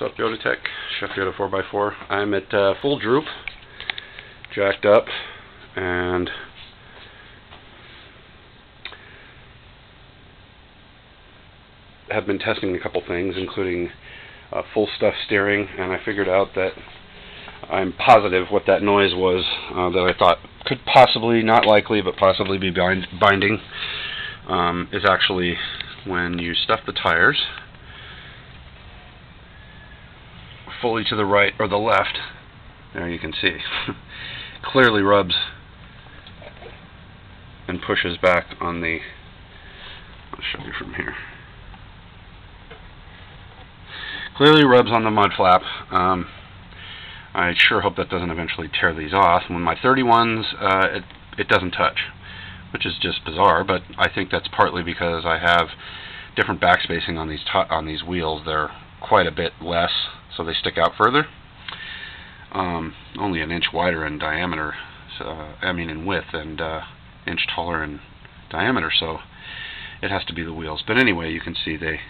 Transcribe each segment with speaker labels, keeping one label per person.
Speaker 1: What's up, Yoda Tech? Chef Yoda 4x4. I'm at full droop, jacked up, and have been testing a couple things, including full stuff steering, and I figured out that I'm positive what that noise was that I thought could possibly, not likely, but possibly be binding, is actually when you stuff the tires fully to the right or the left. There you can see. Clearly rubs and pushes back on the, I'll show you from here. Clearly rubs on the mud flap. I sure hope that doesn't eventually tear these off. When my 31s, it doesn't touch, which is just bizarre, but I think that's partly because I have different backspacing on these wheels. They're quite a bit less, so they stick out further. Only an inch wider in diameter, so I mean in width, and inch taller in diameter, so it has to be the wheels. But anyway, you can see they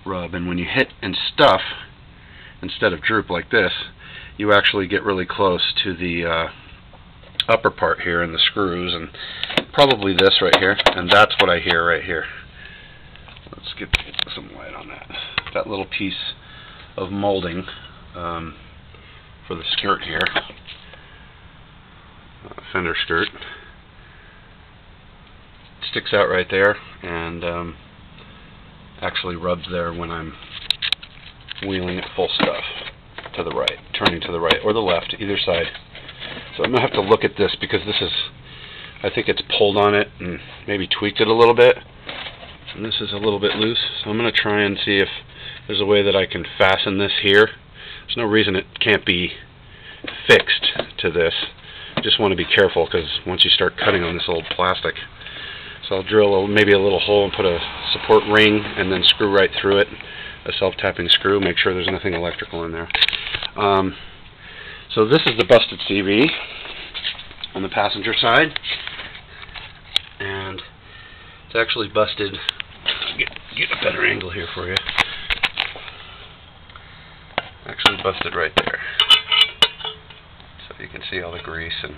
Speaker 1: rub, and when you hit and stuff instead of droop like this, you actually get really close to the upper part here in the screws, and probably this right here, and that's what I hear right here. Let's get some light on that. That little piece of molding for the skirt here, fender skirt, sticks out right there, and actually rubs there when I'm wheeling at full stuff to the right, turning to the right or the left, either side. So I'm going to have to look at this because this is, I think it's pulled on it and maybe tweaked it a little bit, and this is a little bit loose, so I'm going to try and see if there's a way that I can fasten this here. There's no reason it can't be fixed to this. Just want to be careful because once you start cutting on this old plastic. So I'll drill maybe a little hole and put a support ring and then screw right through it, a self-tapping screw, make sure there's nothing electrical in there. So this is the busted CV on the passenger side, and it's actually busted. Get a better angle here for you. Actually busted right there. So you can see all the grease and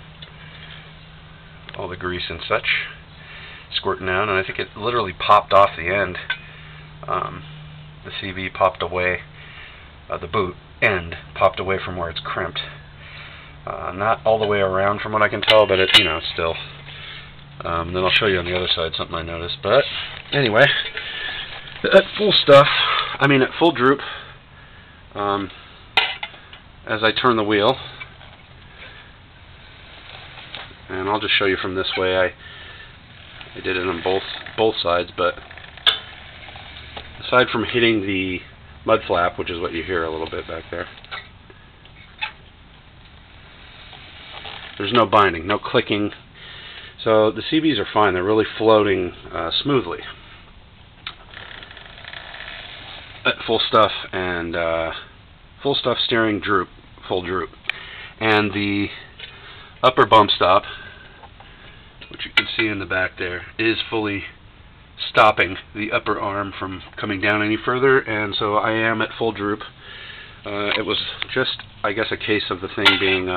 Speaker 1: such squirting down, and I think it literally popped off the end. The CV popped away, the boot end popped away from where it's crimped. Not all the way around from what I can tell, but it, still. Then I'll show you on the other side something I noticed. But anyway, at full stuff, at full droop, as I turn the wheel, and I'll just show you from this way. I did it on both sides, but aside from hitting the mud flap, which is what you hear a little bit back there, there's no binding, no clicking. So the CVs are fine. They're really floating smoothly at full stuff, and full stuff steering droop, full droop. And the upper bump stop, which you can see in the back there, is fully stopping the upper arm from coming down any further, and so I am at full droop. It was just, I guess, a case of the thing being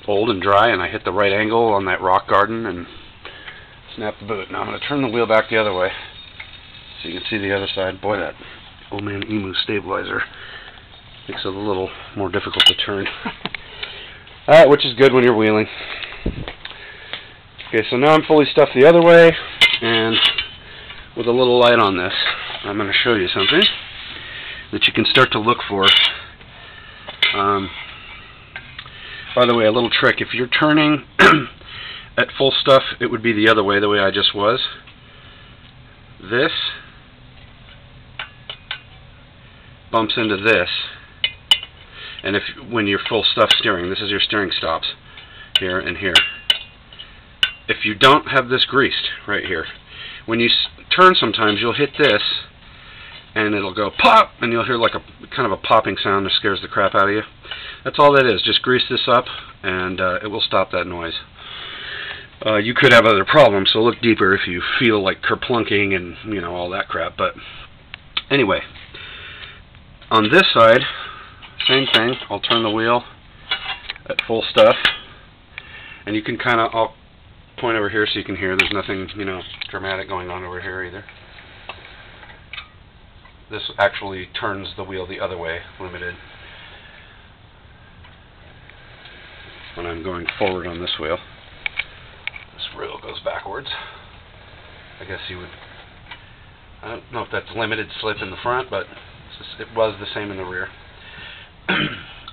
Speaker 1: old and dry, and I hit the right angle on that rock garden and snapped the boot. Now I'm going to turn the wheel back the other way so you can see the other side. Boy, that old man Emu stabilizer makes it a little more difficult to turn. Alright, which is good when you're wheeling. Okay, so now I'm fully stuffed the other way, and with a little light on this, I'm going to show you something that you can start to look for. By the way, a little trick. If you're turning at full stuff, it would be the other way, the way I just was. This bumps into this, and when you're full stuff steering, this is your steering stops, here and here. If you don't have this greased right here, when you turn sometimes you'll hit this and it'll go pop, and you'll hear like a kind of a popping sound that scares the crap out of you. That's all that is. Just grease this up and it will stop that noise. You could have other problems, so look deeper if you feel like kerplunking and all that crap. But anyway, On this side, same thing. I'll turn the wheel at full stuff, and you can kind of, I'll point over here so you can hear. There's nothing, you know, dramatic going on over here either. This actually turns the wheel the other way, limited, when I'm going forward on this wheel. This wheel goes backwards. I guess you would, I don't know if that's limited slip in the front, but it was the same in the rear.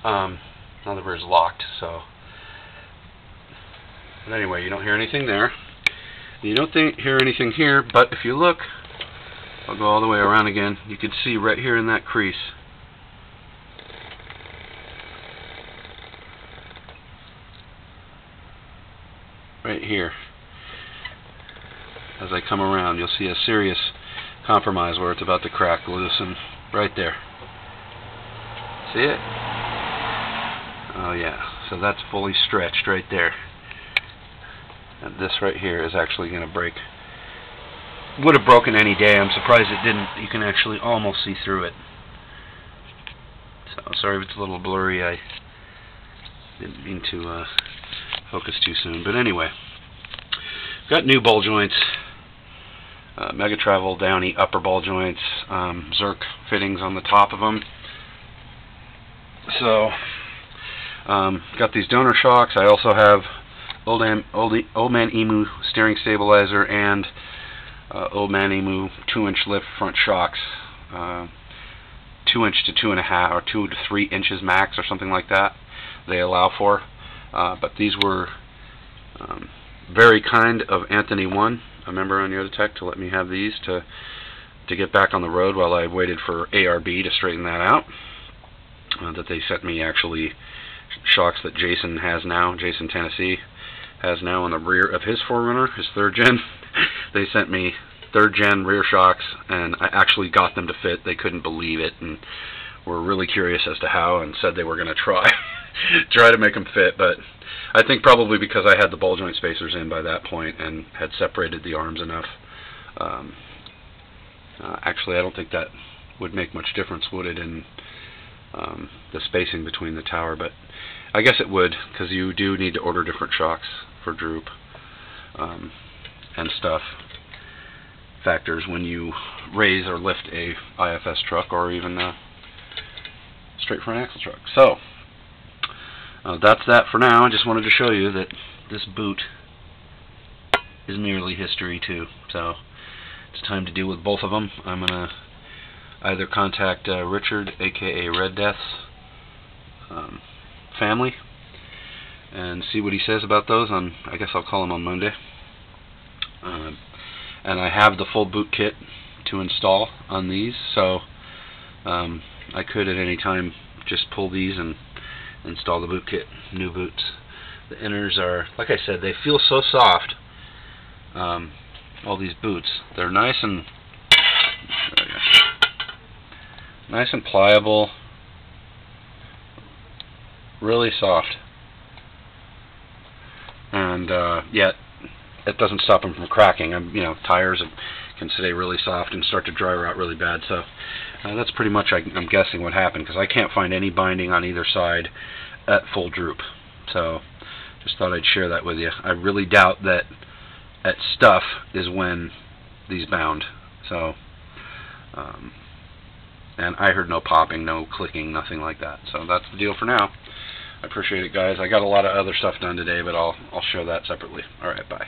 Speaker 1: Now the rear is locked, so. But anyway, you don't hear anything there. You don't hear anything here, but if you look, I'll go all the way around again. You can see right here in that crease. Right here. As I come around, you'll see a serious compromise where it's about to crack loose, and right there. See it? Oh yeah. So that's fully stretched right there. And this right here is actually going to break. Would have broken any day. I'm surprised it didn't. You can actually almost see through it. So sorry if it's a little blurry. I didn't mean to focus too soon. But anyway, got new ball joints. Mega Travel Downy upper ball joints. Zerk fittings on the top of them. So got these donor shocks. I also have Old Man Emu steering stabilizer and Old Man Emu 2-inch lift front shocks, 2-inch to 2.5 or 2 to 3 inches max or something like that they allow for. But these were very kind of Anthony 1, a member on Yodatech, to let me have these to get back on the road while I waited for ARB to straighten that out. That they sent me actually shocks that Jason has now, Jason Tennessee has now on the rear of his 4Runner, his 3rd gen. They sent me 3rd gen rear shocks, and I actually got them to fit. They couldn't believe it, and were really curious as to how, and said they were going to try to make them fit. But I think probably because I had the ball joint spacers in by that point and had separated the arms enough. Actually, I don't think that would make much difference, would it, in the spacing between the tower, but I guess it would, because you do need to order different shocks for droop and stuff factors when you raise or lift a IFS truck or even a straight front axle truck. So that's that for now. I just wanted to show you that this boot is nearly history too. So it's time to deal with both of them. I'm gonna either contact Richard, aka Red Death's family, and see what he says about those on, I guess I'll call him on Monday. And I have the full boot kit to install on these, so I could at any time just pull these and install the boot kit, new boots. The inners are, like I said, they feel so soft. All these boots, they're nice and pliable, really soft, and yet it doesn't stop them from cracking. You know, tires can stay really soft and start to dry rot really bad. So that's pretty much, I'm guessing, what happened, because I can't find any binding on either side at full droop. So just thought I'd share that with you. I really doubt that at stuff is when these bound. So and I heard no popping, no clicking, nothing like that. So that's the deal for now. I appreciate it, guys. I got a lot of other stuff done today, but I'll show that separately. All right, bye.